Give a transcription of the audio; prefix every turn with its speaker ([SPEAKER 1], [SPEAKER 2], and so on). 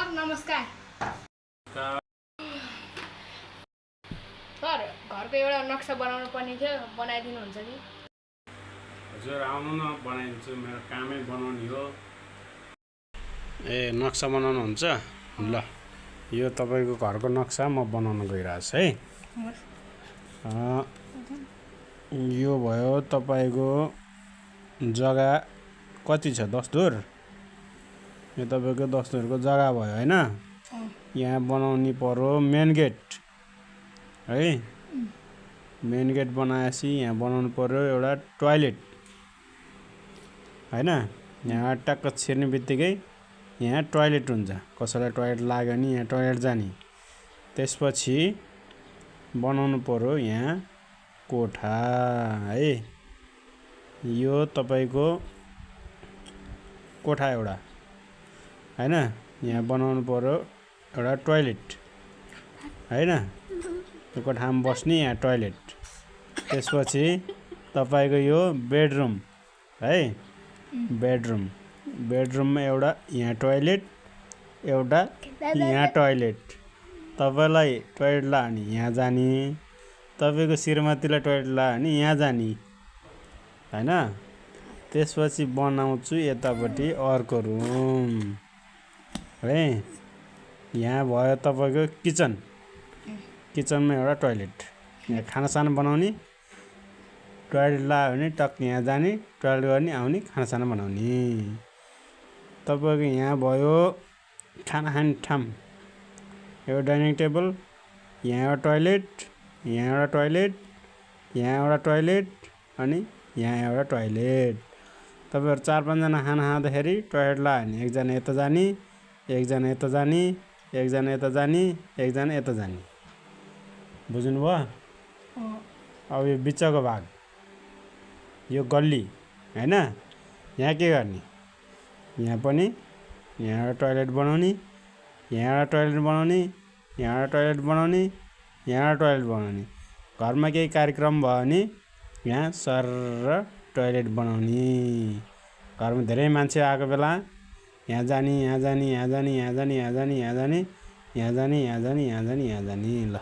[SPEAKER 1] Sir नमस्कार। Sir घरको एउटा नक्सा बनाउनु पर्ने थियो, बनाइदिनुहुन्छ कि?
[SPEAKER 2] हजुर आउनु न, बनाइदिन्छु। मेरो कामै बनाउने हो। नक्सा बनाउनुहुन्छ? ल, यो तपाईँको घरको नक्सा म बनाउन गइरहेछु है। यो भयो तपाईँको जग्गा कति छ? 10 धुर। यो तपाईँको 10 धुरको जग्गा भयो होइन। यहाँ बनाउनु पर्यो मेन गेट है। मेन गेट बनाएपछि यहाँ बनाउनु पर्यो एउटा टोयलेट होइन। यहाँ टक्क छिर्ने बित्तिकै यहाँ टोयलेट हुन्छ। कसैलाई टोयलेट लाग्यो भने यहाँ टोयलेट जाने। त्यसपछि बनाउनु पर्यो यहाँ कोठा है। यो तपाईँको कोठा एउटा होइन। यहाँ बनाउनु पर्यो एउटा टोयलेट होइन। यो कोठामा बस्ने यहाँ टोयलेट। त्यसपछि तपाईँको यो बेडरुम है। बेडरुममा एउटा यहाँ टोयलेट, एउटा यहाँ टोयलेट। तपाईँलाई टोयलेट लाग्यो भने यहाँ जाने, तपाईँको श्रीमतीलाई टोयलेट लाग्यो भने यहाँ जाने होइन। त्यसपछि बनाउँछु यतापट्टि अर्को रुम है। यहाँ भयो तपाईँको किचन। किचनमा एउटा टोयलेट। यहाँ खानासाना बनाउने, टोयलेट लाग्यो भने टक्क यहाँ जाने, टोयलेट गर्ने आउने, खानासाना बनाउने। तपाईँको यहाँ भयो खाना खाने ठाउँ। एउटा डाइनिङ टेबल, यहाँ एउटा टोयलेट, यहाँ एउटा टोयलेट, यहाँ एउटा टोयलेट अनि यहाँ एउटा टोयलेट। तपाईँहरू 4-5 जना खाना खाँदाखेरि टोयलेट लाग्यो भने एकजना यता जाने, एकजना यता जाने, एकजना यता जाने, एकजना यता जाने। बुझ्नुभयो? अब यो बिचको भाग, यो गल्ली होइन। यहाँ के गर्ने? यहाँ पनि यहाँ एउटा टोयलेट बनाउने, यहाँ एउटा टोयलेट बनाउने, यहाँ एउटा टोयलेट बनाउने, यहाँ एउटा टोयलेट बनाउने। घरमा केही कार्यक्रम भयो भने यहाँ सर टोयलेट बनाउने। घरमा धेरै मान्छे आएको बेला यहाँ जाने, यहाँ जाने, यहाँ जाने, यहाँ जाने, यहाँ जाने, यहाँ जाने, यहाँ जाने, यहाँ जाने, यहाँ जाने, यहाँ जाने। ल